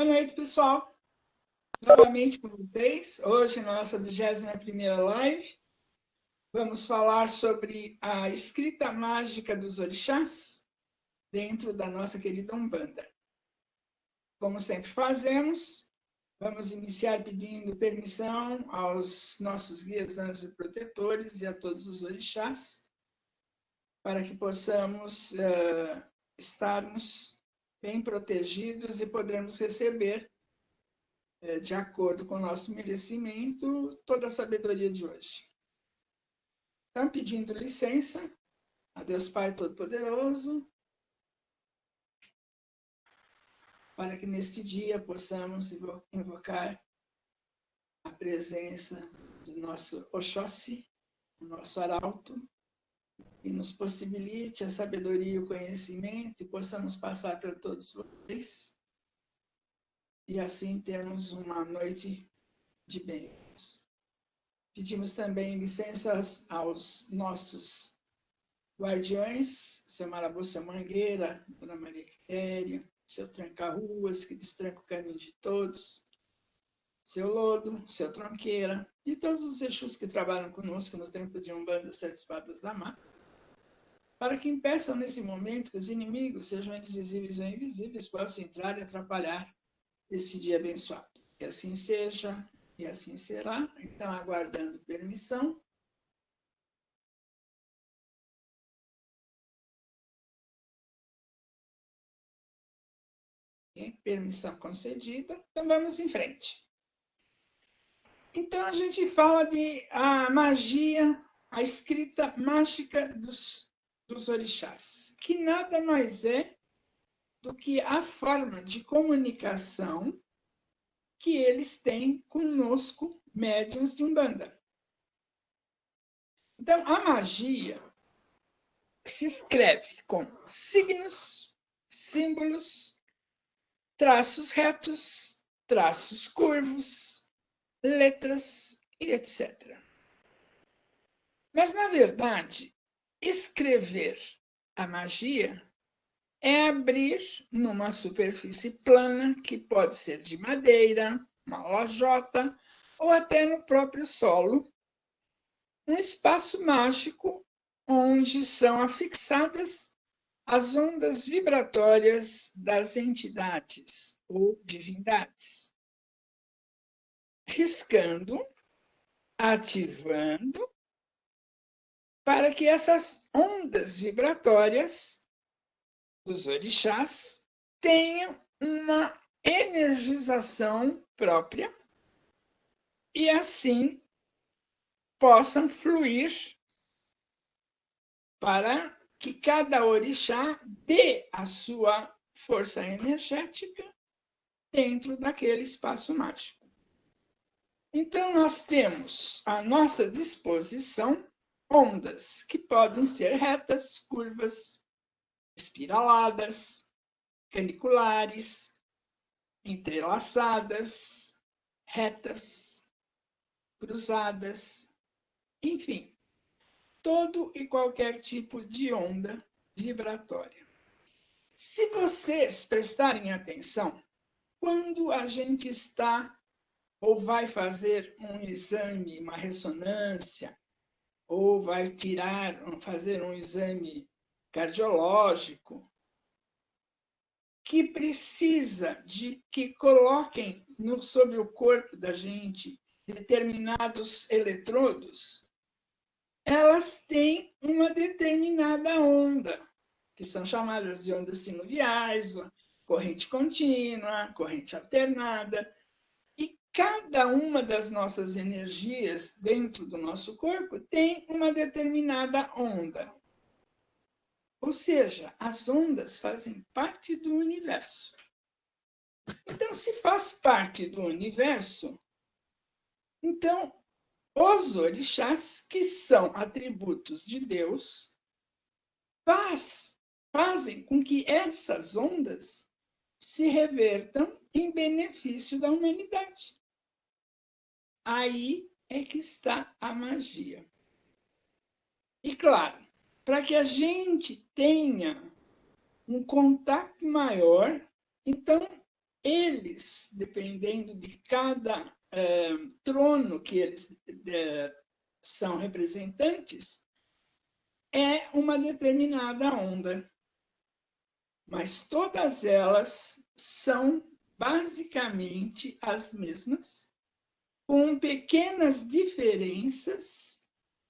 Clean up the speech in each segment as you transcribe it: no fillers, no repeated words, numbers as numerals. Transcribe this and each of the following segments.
Boa noite, pessoal. Novamente com vocês. Hoje, na nossa 21ª live, vamos falar sobre a escrita mágica dos orixás dentro da nossa querida Umbanda. Como sempre fazemos, vamos iniciar pedindo permissão aos nossos guias, anjos e protetores e a todos os orixás, para que possamos estarmos bem protegidos e podermos receber, de acordo com o nosso merecimento, toda a sabedoria de hoje. Então, pedindo licença a Deus Pai Todo-Poderoso, para que neste dia possamos invocar a presença do nosso Oxóssi, o nosso arauto, e nos possibilite a sabedoria e o conhecimento e possamos passar para todos vocês e assim termos uma noite de bênçãos. Pedimos também licenças aos nossos guardiões, seu Marabô, seu Mangueira, Dona Maria Quitéria, seu Tranca-Ruas, que destranca o caminho de todos, seu Lodo, seu Tronqueira, e todos os Exus que trabalham conosco no Templo de Umbanda Sete Espadas da Mata, para que impeçam nesse momento que os inimigos, sejam eles visíveis ou invisíveis, possam entrar e atrapalhar esse dia abençoado. Que assim seja e assim será. Então, aguardando permissão. Permissão concedida. Então, vamos em frente. Então, a gente fala de a magia, a escrita mágica dos orixás, que nada mais é do que a forma de comunicação que eles têm conosco, médiuns de Umbanda. Então, a magia se escreve com signos, símbolos, traços retos, traços curvos, letras e etc. Mas, na verdade, escrever a magia é abrir numa superfície plana, que pode ser de madeira, uma lajota, ou até no próprio solo, um espaço mágico onde são afixadas as ondas vibratórias das entidades ou divindades, riscando, ativando, para que essas ondas vibratórias dos orixás tenham uma energização própria e assim possam fluir para que cada orixá dê a sua força energética dentro daquele espaço mágico. Então, nós temos à nossa disposição ondas que podem ser retas, curvas, espiraladas, caniculares, entrelaçadas, retas, cruzadas, enfim, todo e qualquer tipo de onda vibratória. Se vocês prestarem atenção, quando a gente está ou vai fazer um exame, uma ressonância, ou vai fazer um exame cardiológico, que precisa de que coloquem sobre o corpo da gente determinados eletrodos, elas têm uma determinada onda, que são chamadas de ondas sinoviais, corrente contínua, corrente alternada, e cada uma das nossas energias dentro do nosso corpo tem uma determinada onda. Ou seja, as ondas fazem parte do universo. Então, se faz parte do universo, então os orixás, que são atributos de Deus, fazem com que essas ondas se revertam em benefício da humanidade. Aí é que está a magia. E, claro, para que a gente tenha um contato maior, então eles, dependendo de cada trono que eles são representantes, é uma determinada onda. Mas todas elas são basicamente as mesmas, com pequenas diferenças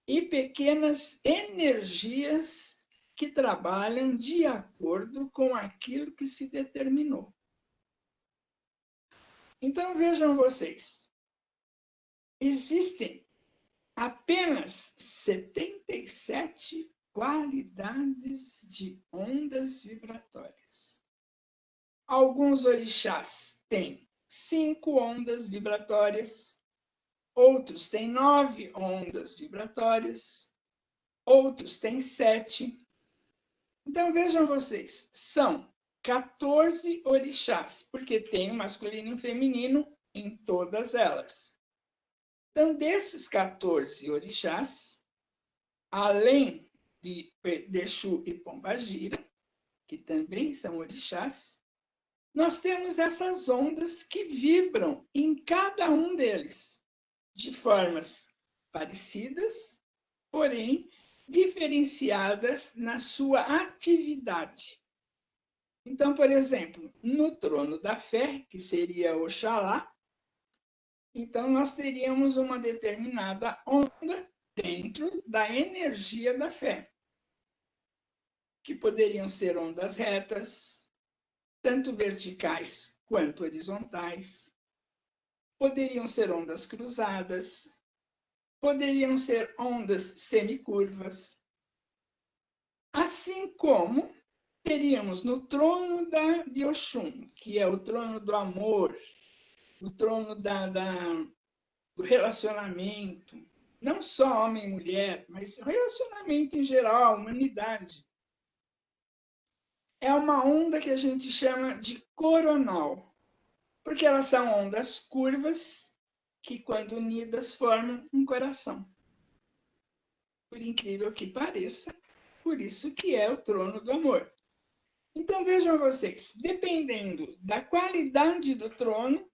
e pequenas energias que trabalham de acordo com aquilo que se determinou. Então, vejam vocês, existem apenas 77 qualidades de ondas vibratórias. Alguns orixás têm 5 ondas vibratórias, outros têm 9 ondas vibratórias, outros têm 7. Então, vejam vocês, são 14 orixás, porque tem o masculino e o feminino em todas elas. Então, desses 14 orixás, além de Exu e Pombagira, que também são orixás, nós temos essas ondas que vibram em cada um deles, de formas parecidas, porém diferenciadas na sua atividade. Então, por exemplo, no trono da fé, que seria Oxalá, então nós teríamos uma determinada onda dentro da energia da fé, que poderiam ser ondas retas, tanto verticais quanto horizontais, poderiam ser ondas cruzadas, poderiam ser ondas semicurvas, assim como teríamos no trono de Oxum, que é o trono do amor, o trono do relacionamento, não só homem e mulher, mas relacionamento em geral, humanidade. É uma onda que a gente chama de coronal, porque elas são ondas curvas que, quando unidas, formam um coração. Por incrível que pareça, por isso que é o trono do amor. Então, vejam vocês, dependendo da qualidade do trono,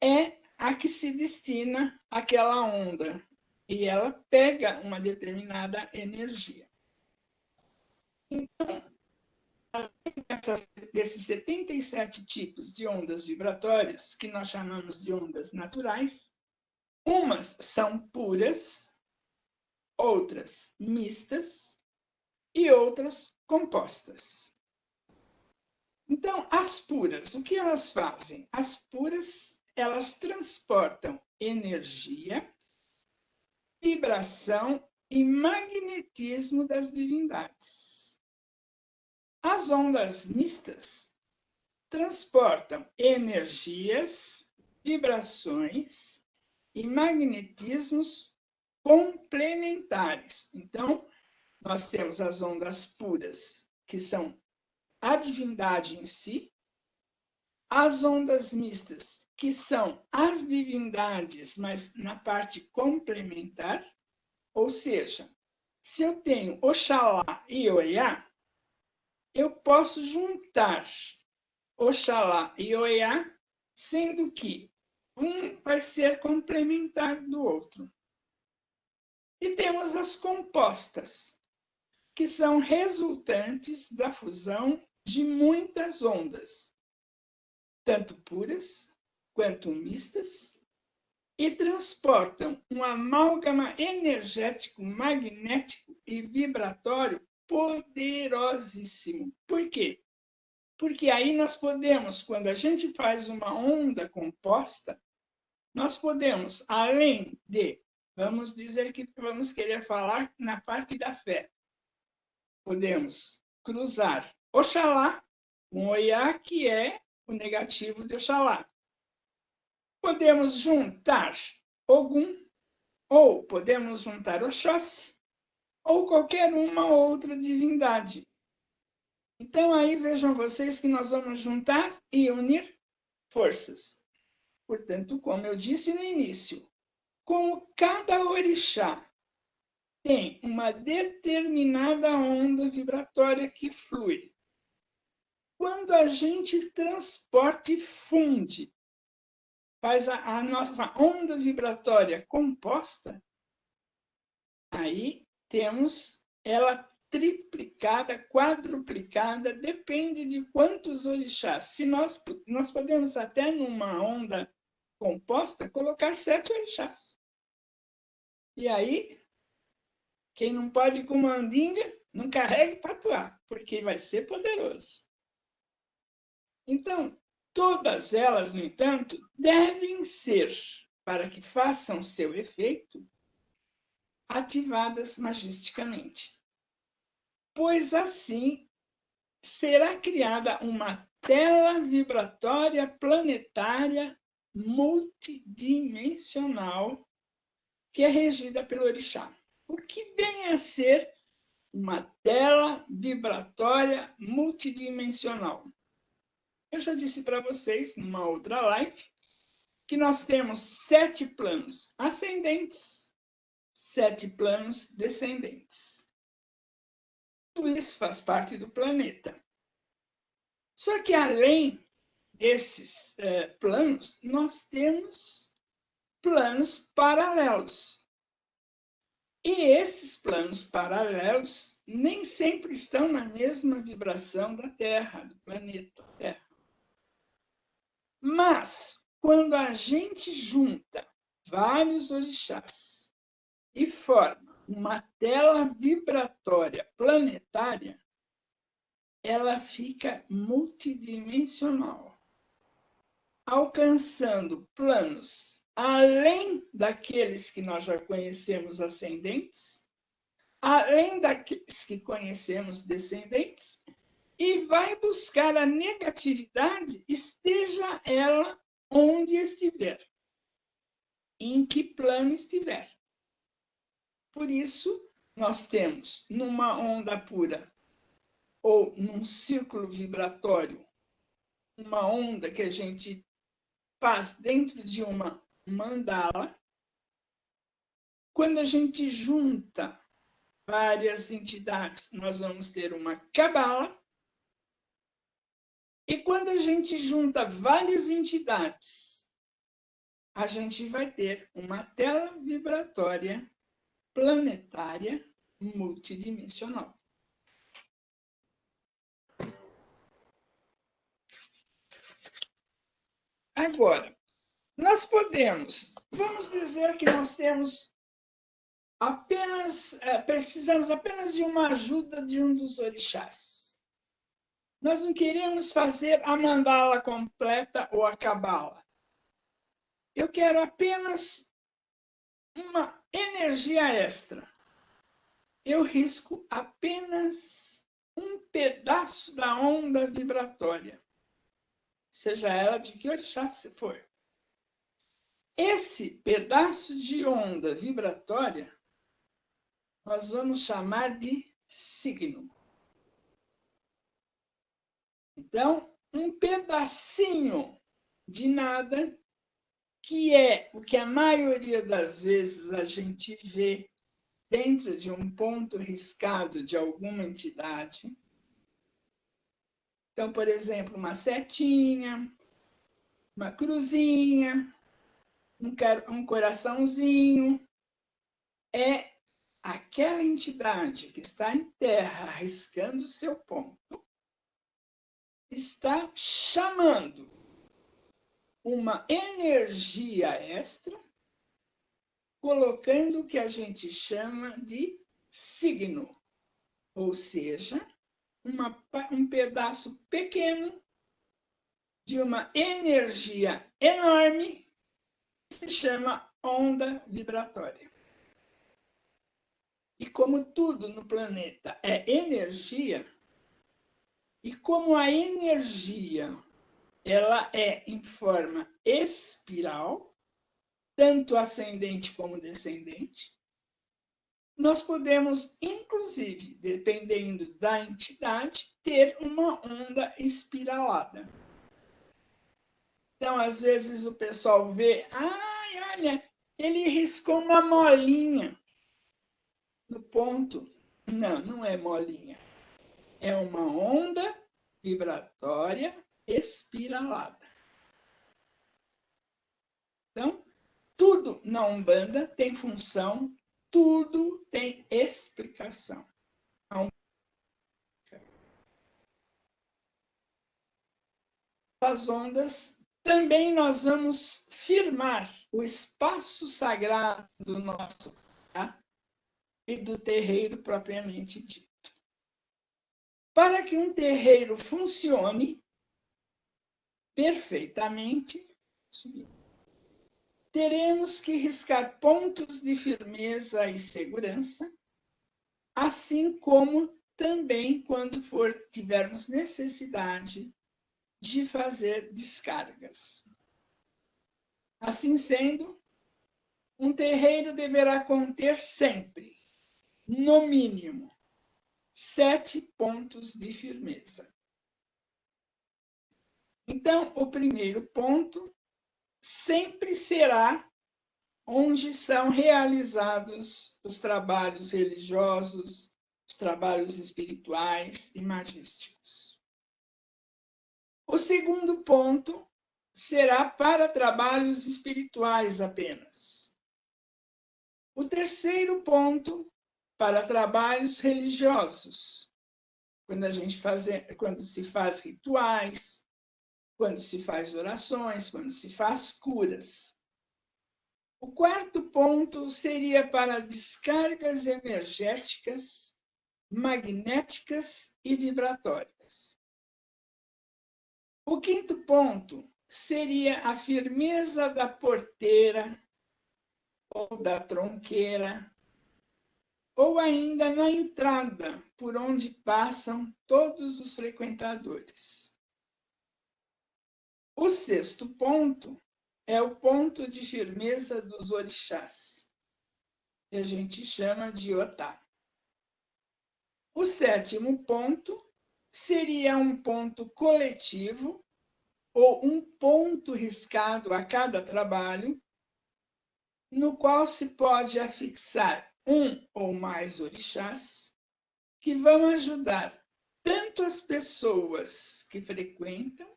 é a que se destina aquela onda. E ela pega uma determinada energia. Então, desses 77 tipos de ondas vibratórias, que nós chamamos de ondas naturais, umas são puras, outras mistas e outras compostas. Então, as puras, o que elas fazem? As puras, elas transportam energia, vibração e magnetismo das divindades. As ondas mistas transportam energias, vibrações e magnetismos complementares. Então, nós temos as ondas puras, que são a divindade em si, as ondas mistas, que são as divindades, mas na parte complementar, ou seja, se eu tenho Oxalá e Oiá, eu posso juntar Oxalá e Oiá, sendo que um vai ser complementar do outro. E temos as compostas, que são resultantes da fusão de muitas ondas, tanto puras quanto mistas, e transportam um amálgama energético, magnético e vibratório poderosíssimo. Por quê? Porque aí nós podemos, quando a gente faz uma onda composta, nós podemos, além de, vamos dizer que vamos querer falar na parte da fé, podemos cruzar Oxalá com Oiá, que é o negativo de Oxalá. Podemos juntar Ogum, ou podemos juntar Oxóssi, ou qualquer uma outra divindade. Então, aí vejam vocês que nós vamos juntar e unir forças. Portanto, como eu disse no início, como cada orixá tem uma determinada onda vibratória que flui, quando quando a gente transporta e funde, faz a nossa onda vibratória composta, aí temos ela triplicada, quadruplicada, depende de quantos orixás. Se nós podemos até numa onda composta colocar 7 orixás. E aí, quem não pode com mandinga, não carregue patuá, porque vai ser poderoso. Então, todas elas, no entanto, devem ser, para que façam seu efeito, ativadas magisticamente. Pois assim será criada uma tela vibratória planetária multidimensional que é regida pelo orixá. O que vem a ser uma tela vibratória multidimensional? Eu já disse para vocês, numa outra live, que nós temos 7 planos ascendentes, 7 planos descendentes. Tudo isso faz parte do planeta. Só que, além desses planos, nós temos planos paralelos. E esses planos paralelos nem sempre estão na mesma vibração da Terra, do planeta Terra. Mas, quando a gente junta vários orixás e forma uma tela vibratória planetária, ela fica multidimensional, alcançando planos além daqueles que nós já conhecemos ascendentes, além daqueles que conhecemos descendentes, e vai buscar a negatividade, esteja ela onde estiver, em que plano estiver. Por isso, nós temos numa onda pura ou num círculo vibratório, uma onda que a gente faz dentro de uma mandala. Quando a gente junta várias entidades, nós vamos ter uma cabala. E quando a gente junta várias entidades, a gente vai ter uma tela vibratória planetária multidimensional. Agora, nós vamos dizer que nós temos precisamos apenas de uma ajuda de um dos orixás. Nós não queremos fazer a mandala completa ou a cabala. Eu quero apenas uma energia extra. Eu risco apenas um pedaço da onda vibratória, seja ela de que orixá for. Esse pedaço de onda vibratória nós vamos chamar de signo. Então, um pedacinho de nada, que é o que a maioria das vezes a gente vê dentro de um ponto riscado de alguma entidade. Então, por exemplo, uma setinha, uma cruzinha, um coraçãozinho. É aquela entidade que está em terra, riscando o seu ponto, está chamando uma energia extra, colocando o que a gente chama de signo, ou seja, um pedaço pequeno de uma energia enorme que se chama onda vibratória. E como tudo no planeta é energia, e como a energia ela é em forma espiral, tanto ascendente como descendente, nós podemos, inclusive, dependendo da entidade, ter uma onda espiralada. Então, às vezes, o pessoal vê, olha, ele riscou uma molinha no ponto. Não, não é molinha. É uma onda vibratória espiralada. Então, tudo na Umbanda tem função, tudo tem explicação. As ondas, também nós vamos firmar o espaço sagrado do nosso lar e do terreiro propriamente dito. Para que um terreiro funcione perfeitamente, teremos que riscar pontos de firmeza e segurança, assim como também quando tivermos necessidade de fazer descargas. Assim sendo, um terreiro deverá conter sempre, no mínimo, 7 pontos de firmeza. Então, o primeiro ponto sempre será onde são realizados os trabalhos religiosos, os trabalhos espirituais e magísticos. O segundo ponto será para trabalhos espirituais apenas. O terceiro ponto, para trabalhos religiosos, quando se faz rituais, quando se faz orações, quando se faz curas. O quarto ponto seria para descargas energéticas, magnéticas e vibratórias. O quinto ponto seria a firmeza da porteira ou da tronqueira, ou ainda na entrada, por onde passam todos os frequentadores. O sexto ponto é o ponto de firmeza dos orixás, que a gente chama de Otá. O sétimo ponto seria um ponto coletivo, ou um ponto riscado a cada trabalho, no qual se pode afixar um ou mais orixás, que vão ajudar tanto as pessoas que frequentam,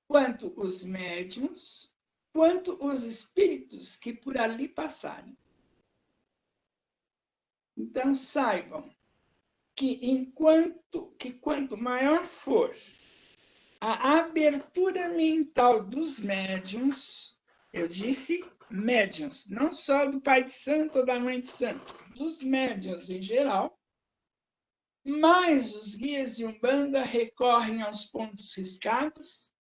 quanto os médiuns, quanto os espíritos que por ali passarem. Então, saibam que quanto maior for a abertura mental dos médiuns, eu disse médiuns, não só do Pai de Santo ou da Mãe de Santo, dos médiuns em geral, mais os guias de Umbanda recorrem aos pontos riscados,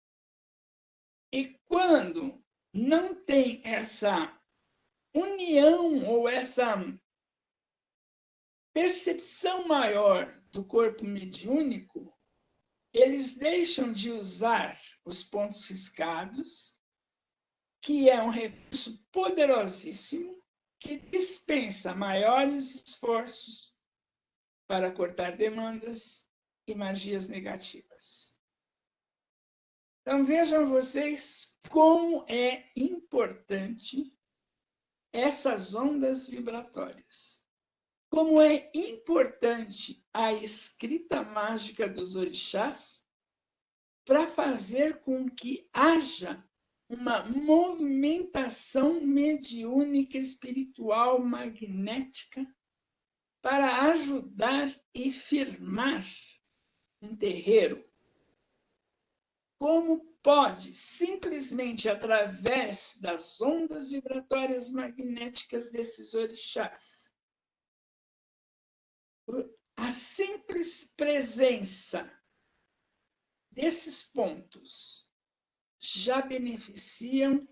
e quando não tem essa união ou essa percepção maior do corpo mediúnico, eles deixam de usar os pontos riscados, que é um recurso poderosíssimo, que dispensa maiores esforços para cortar demandas e magias negativas. Então, vejam vocês como é importante essas ondas vibratórias. Como é importante a escrita mágica dos orixás para fazer com que haja uma movimentação mediúnica, espiritual, magnética, para ajudar e firmar um terreiro. Como pode, simplesmente através das ondas vibratórias magnéticas desses orixás, a simples presença desses pontos já beneficiam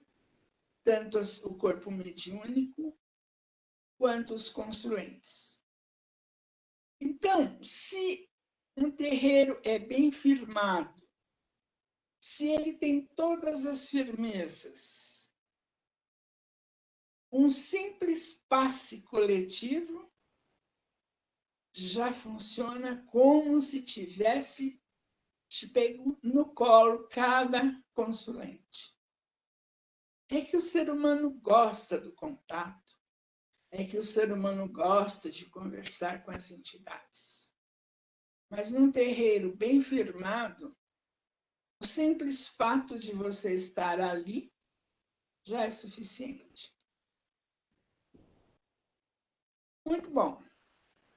tanto o corpo mediúnico quanto os construentes. Então, se um terreiro é bem firmado, se ele tem todas as firmezas, um simples passe coletivo já funciona como se tivesse pego no colo cada consulente. É que o ser humano gosta do contato, é que o ser humano gosta de conversar com as entidades. Mas num terreiro bem firmado, o simples fato de você estar ali já é suficiente. Muito bom.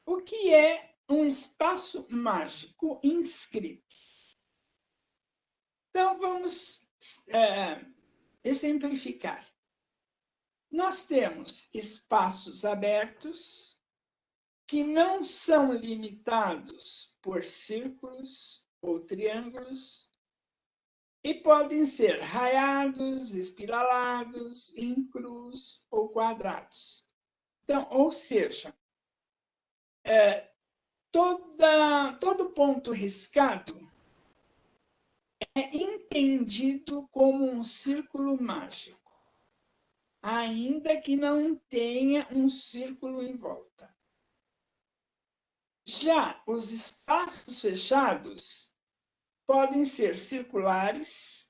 O que é um espaço mágico inscrito? Então, vamos exemplificar. Nós temos espaços abertos que não são limitados por círculos ou triângulos e podem ser raiados, espiralados, em cruz ou quadrados. Então, ou seja, todo ponto riscado é entendido como um círculo mágico, ainda que não tenha um círculo em volta. Já os espaços fechados podem ser circulares,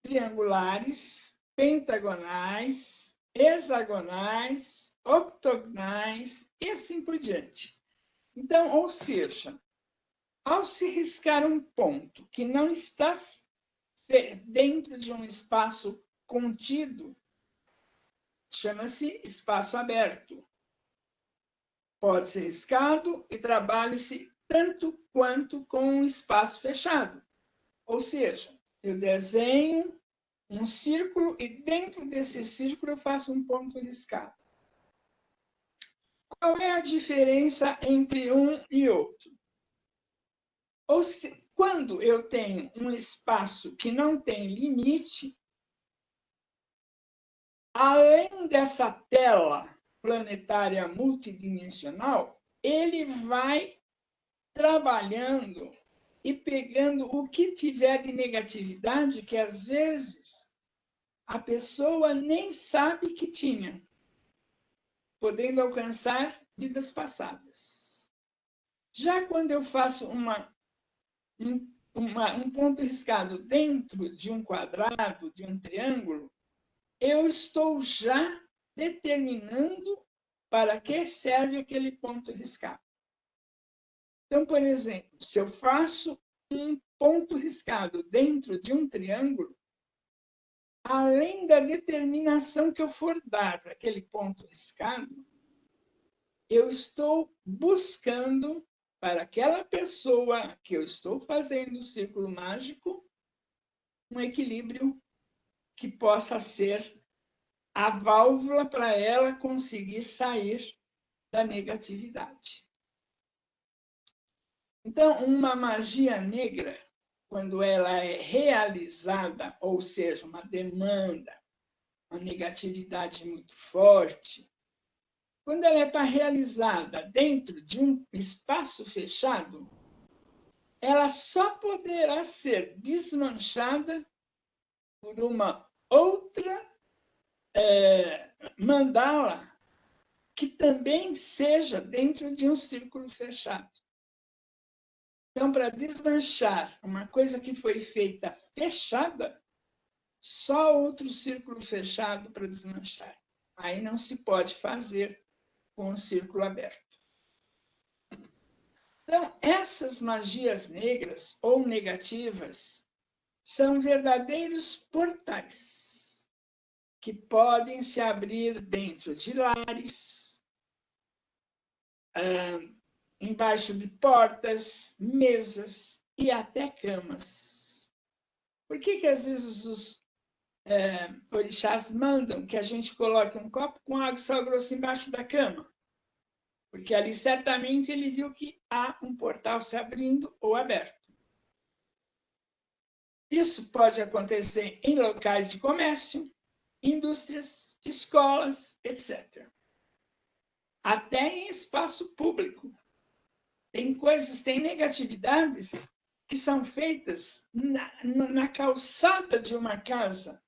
triangulares, pentagonais, hexagonais, octogonais e assim por diante. Então, ou seja, ao se riscar um ponto que não está dentro de um espaço contido, chama-se espaço aberto. Pode ser riscado e trabalhe-se tanto quanto com um espaço fechado. Ou seja, eu desenho um círculo e dentro desse círculo eu faço um ponto riscado. Qual é a diferença entre um e outro? Quando eu tenho um espaço que não tem limite, além dessa tela planetária multidimensional, ele vai trabalhando e pegando o que tiver de negatividade, que às vezes a pessoa nem sabe que tinha, podendo alcançar vidas passadas. Já quando eu faço um ponto riscado dentro de um quadrado, de um triângulo, eu estou já determinando para que serve aquele ponto riscado. Então, por exemplo, se eu faço um ponto riscado dentro de um triângulo, além da determinação que eu for dar para aquele ponto riscado, eu estou buscando para aquela pessoa que eu estou fazendo o círculo mágico um equilíbrio que possa ser a válvula para ela conseguir sair da negatividade. Então, uma magia negra, quando ela é realizada, ou seja, uma demanda, uma negatividade muito forte, quando ela está realizada dentro de um espaço fechado, ela só poderá ser desmanchada por uma outra mandala que também seja dentro de um círculo fechado. Então, para desmanchar uma coisa que foi feita fechada, só outro círculo fechado para desmanchar. Aí não se pode fazer com o círculo aberto. Então, essas magias negras ou negativas são verdadeiros portais que podem se abrir dentro de lares, embaixo de portas, mesas e até camas. Por que às vezes os orixás mandam que a gente coloque um copo com água e sal grosso embaixo da cama? Porque ali certamente ele viu que há um portal se abrindo ou aberto. Isso pode acontecer em locais de comércio, indústrias, escolas, etc. Até em espaço público. Tem coisas, tem negatividades que são feitas na calçada de uma casa,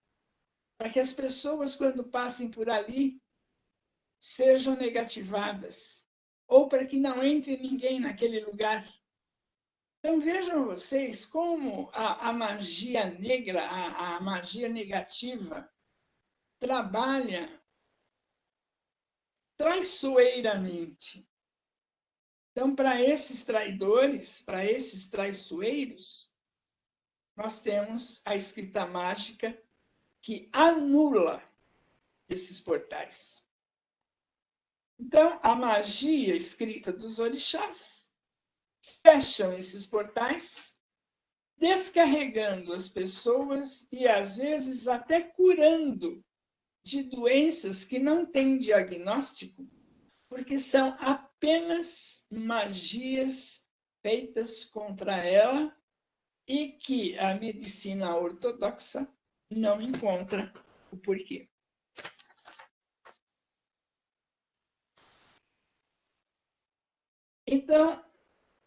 para que as pessoas, quando passem por ali, sejam negativadas, ou para que não entre ninguém naquele lugar. Então, vejam vocês como a magia negra, a magia negativa, trabalha traiçoeiramente. Então, para esses traidores, para esses traiçoeiros, nós temos a escrita mágica que anula esses portais. Então, a magia escrita dos orixás fecham esses portais, descarregando as pessoas e, às vezes, até curando de doenças que não têm diagnóstico, porque são apenas magias feitas contra ela e que a medicina ortodoxa não encontra o porquê. Então,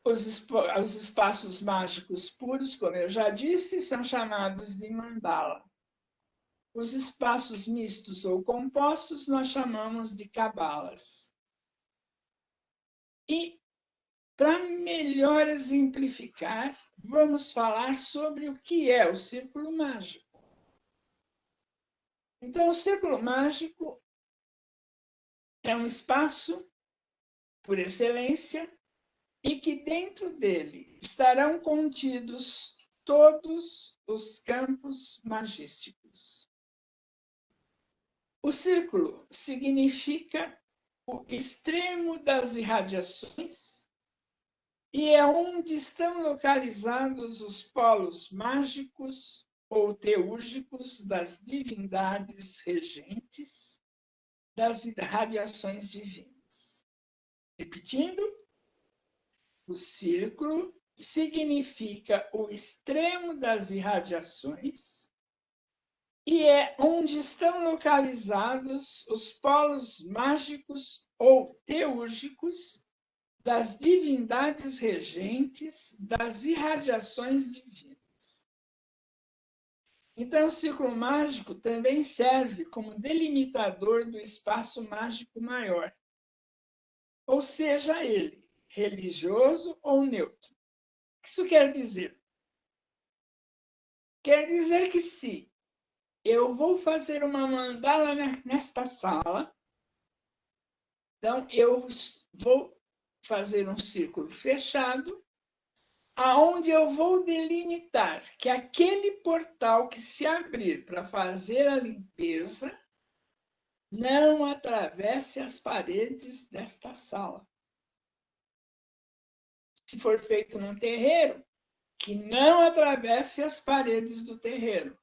os espaços mágicos puros, como eu já disse, são chamados de mandala. Os espaços mistos ou compostos nós chamamos de cabalas. E, para melhor exemplificar, vamos falar sobre o que é o círculo mágico. Então, o círculo mágico é um espaço, por excelência, e que dentro dele estarão contidos todos os campos magísticos. O círculo significa o extremo das irradiações e é onde estão localizados os polos mágicos ou teúrgicos das divindades regentes das radiações divinas. Repetindo, o círculo significa o extremo das irradiações e é onde estão localizados os polos mágicos ou teúrgicos das divindades regentes das irradiações divinas. Então, o círculo mágico também serve como delimitador do espaço mágico maior, ou seja, ele religioso ou neutro. O que isso quer dizer? Quer dizer que se eu vou fazer uma mandala nesta sala, então eu vou fazer um círculo fechado, aonde eu vou delimitar que aquele portal que se abrir para fazer a limpeza não atravesse as paredes desta sala. Se for feito num terreiro, que não atravesse as paredes do terreiro.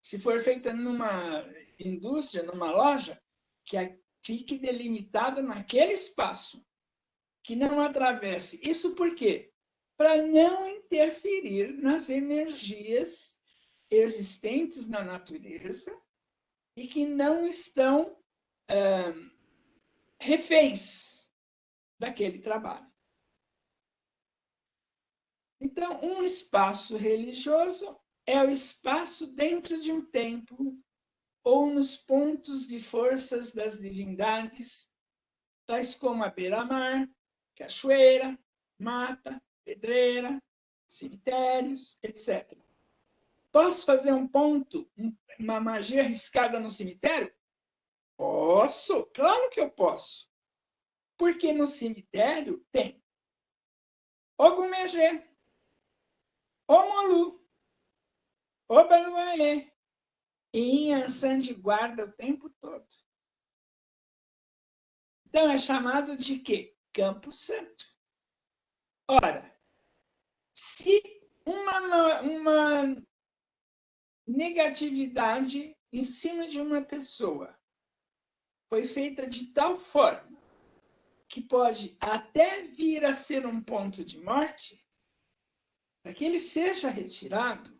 Se for feita numa indústria, numa loja, que fique delimitada naquele espaço, que não atravesse. Isso por quê? Para não interferir nas energias existentes na natureza e que não estão reféns daquele trabalho. Então, um espaço religioso é o espaço dentro de um templo ou nos pontos de forças das divindades, tais como a beira-mar, cachoeira, mata, pedreira, cemitérios, etc. Posso fazer um ponto, uma magia arriscada no cemitério? Posso, claro que eu posso. Porque no cemitério tem Ogumegê, Omolu, Obaluaê e Inhansã de guarda o tempo todo. Então é chamado de quê? Campo Santo. Ora, se uma negatividade em cima de uma pessoa foi feita de tal forma que pode até vir a ser um ponto de morte, para que ele seja retirado,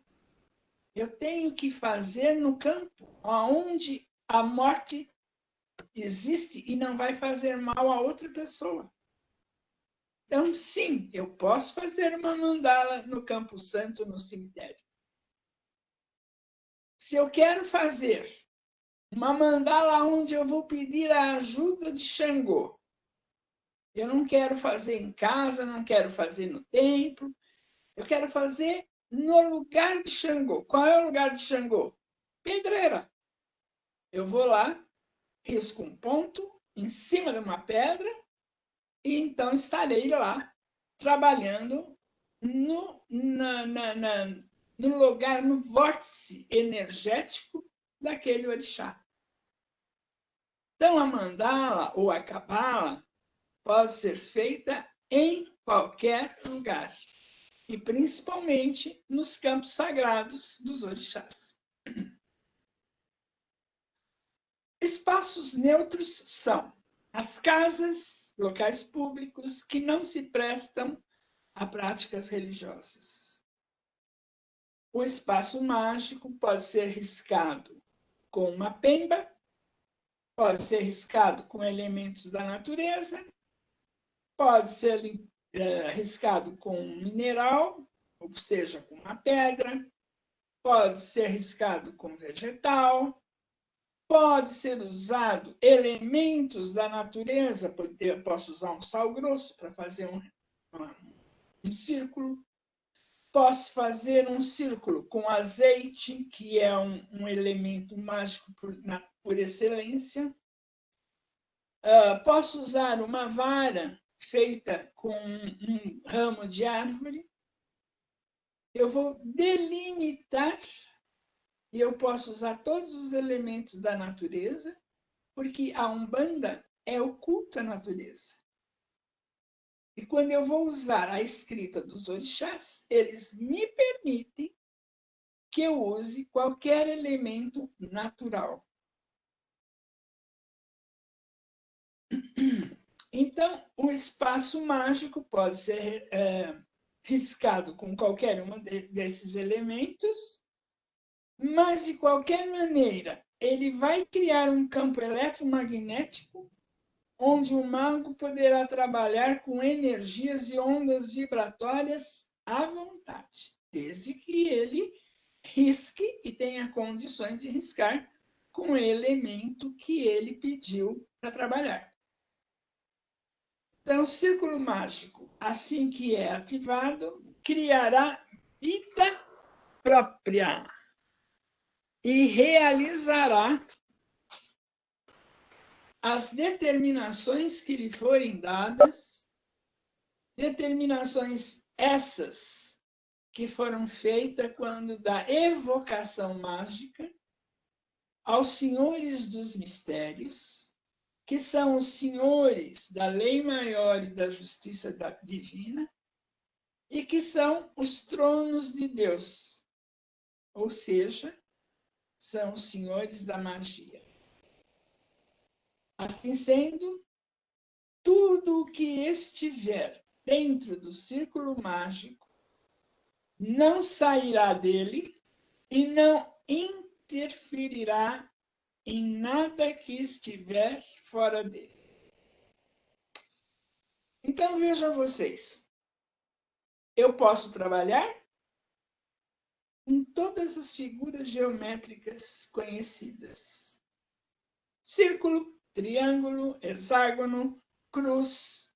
eu tenho que fazer no campo onde a morte existe e não vai fazer mal a outra pessoa. Então, sim, eu posso fazer uma mandala no Campo Santo, no cemitério. Se eu quero fazer uma mandala onde eu vou pedir a ajuda de Xangô, eu não quero fazer em casa, não quero fazer no templo, eu quero fazer no lugar de Xangô. Qual é o lugar de Xangô? Pedreira. Eu vou lá, risco um ponto em cima de uma pedra e então estarei lá trabalhando no lugar, no vórtice energético daquele orixá. Então, a mandala ou a cabala pode ser feita em qualquer lugar, e principalmente nos campos sagrados dos orixás. Espaços neutros são as casas, locais públicos que não se prestam a práticas religiosas. O espaço mágico pode ser riscado com uma pemba, pode ser riscado com elementos da natureza, pode ser riscado com um mineral, ou seja, com uma pedra, pode ser riscado com vegetal, pode ser usado elementos da natureza, eu posso usar um sal grosso para fazer um círculo, posso fazer um círculo com azeite, que é um elemento mágico por excelência. Posso usar uma vara feita com um ramo de árvore. Eu vou delimitar e eu posso usar todos os elementos da natureza, porque a Umbanda é o culto à natureza. E quando eu vou usar a escrita dos orixás, eles me permitem que eu use qualquer elemento natural. Então, o espaço mágico pode ser riscado com qualquer um desses elementos, mas, de qualquer maneira, ele vai criar um campo eletromagnético onde o mago poderá trabalhar com energias e ondas vibratórias à vontade, desde que ele risque e tenha condições de riscar com o elemento que ele pediu para trabalhar. Então, o círculo mágico, assim que é ativado, criará vida própria e realizará as determinações que lhe forem dadas, determinações essas que foram feitas quando da evocação mágica aos senhores dos mistérios, que são os senhores da lei maior e da justiça divina, e que são os tronos de Deus, ou seja, são os senhores da magia. Assim sendo, tudo o que estiver dentro do círculo mágico não sairá dele e não interferirá em nada que estiver fora dele. Então, vejam vocês, eu posso trabalhar em todas as figuras geométricas conhecidas. Círculo, triângulo, hexágono, cruz,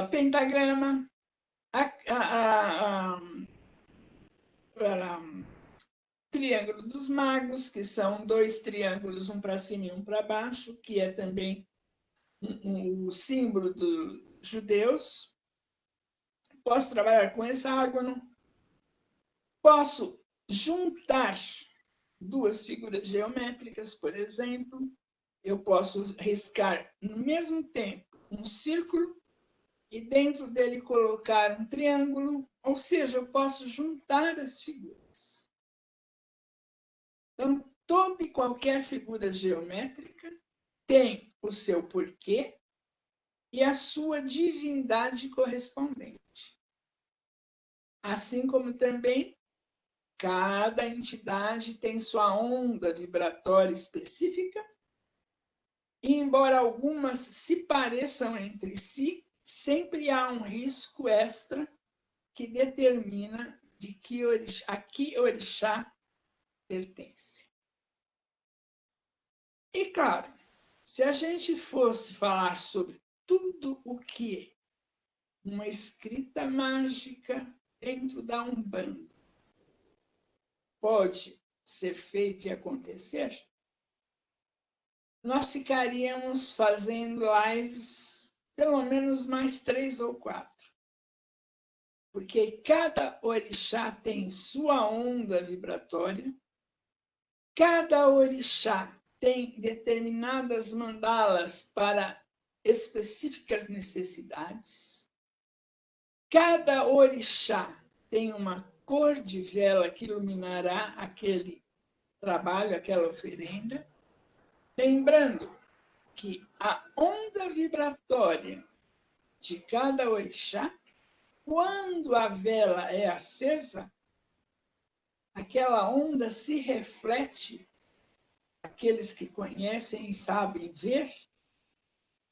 pentagrama, triângulo dos magos, que são 2 triângulos, um para cima e um para baixo, que é também o símbolo dos judeus. Posso trabalhar com hexágono. Posso juntar 2 figuras geométricas, por exemplo. Eu posso riscar, no mesmo tempo, um círculo e dentro dele colocar um triângulo, ou seja, eu posso juntar as figuras. Então, toda e qualquer figura geométrica tem o seu porquê e a sua divindade correspondente. Assim como também cada entidade tem sua onda vibratória específica, e embora algumas se pareçam entre si, sempre há um risco extra que determina a que orixá pertence. E, claro, se a gente fosse falar sobre tudo o que uma escrita mágica dentro da Umbanda pode ser feito e acontecer, nós ficaríamos fazendo lives pelo menos mais 3 ou 4. Porque cada orixá tem sua onda vibratória, cada orixá tem determinadas mandalas para específicas necessidades, cada orixá tem uma cor de vela que iluminará aquele trabalho, aquela oferenda. Lembrando que a onda vibratória de cada orixá, quando a vela é acesa, aquela onda se reflete. Aqueles que conhecem e sabem ver,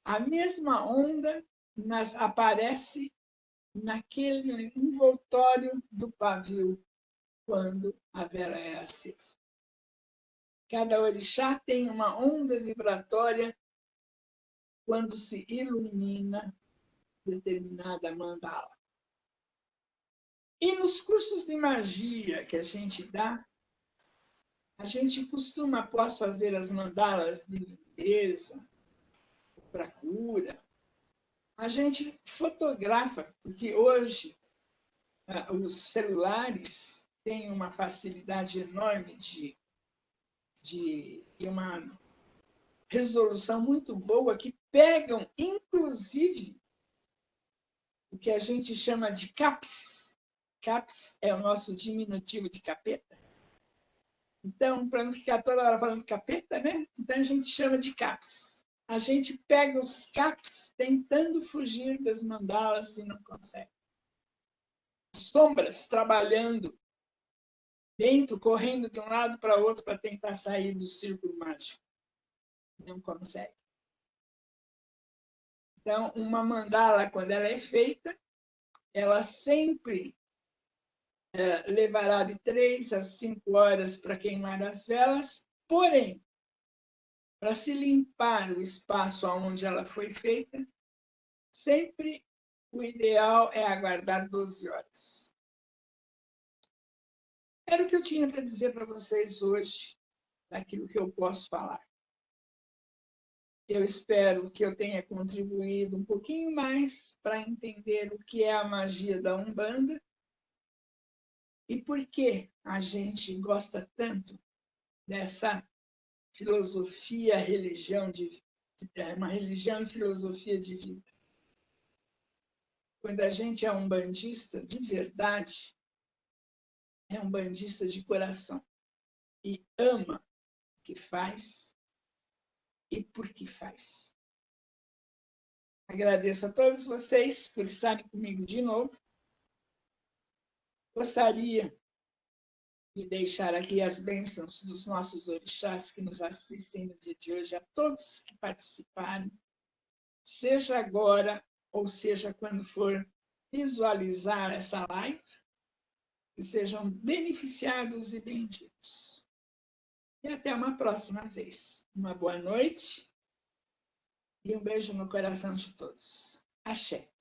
a mesma onda aparece naquele envoltório do pavio quando a vela é acesa. Cada orixá tem uma onda vibratória quando se ilumina determinada mandala. E nos cursos de magia que a gente dá, a gente costuma, após fazer as mandalas de limpeza, para cura, a gente fotografa, porque hoje os celulares têm uma facilidade enorme de uma resolução muito boa, que pegam, inclusive, o que a gente chama de CAPS. CAPS é o nosso diminutivo de capeta. Então, para não ficar toda hora falando capeta, né? Então a gente chama de CAPS. A gente pega os CAPS tentando fugir das mandalas e não consegue. Sombras trabalhando dentro, correndo de um lado para o outro para tentar sair do círculo mágico. Não consegue. Então, uma mandala, quando ela é feita, ela sempre levará de 3 a 5 horas para queimar as velas, porém, para se limpar o espaço onde ela foi feita, sempre o ideal é aguardar 12 horas. Era o que eu tinha para dizer para vocês hoje, daquilo que eu posso falar. Eu espero que eu tenha contribuído um pouquinho mais para entender o que é a magia da Umbanda e por que a gente gosta tanto dessa filosofia, religião, uma religião e filosofia de vida. Quando a gente é umbandista de verdade, é umbandista de coração e ama o que faz e por que faz. Agradeço a todos vocês por estarem comigo de novo. Gostaria de deixar aqui as bênçãos dos nossos orixás que nos assistem no dia de hoje, a todos que participarem, seja agora ou seja quando for visualizar essa live, que sejam beneficiados e benditos. E até uma próxima vez. Uma boa noite e um beijo no coração de todos. Axé.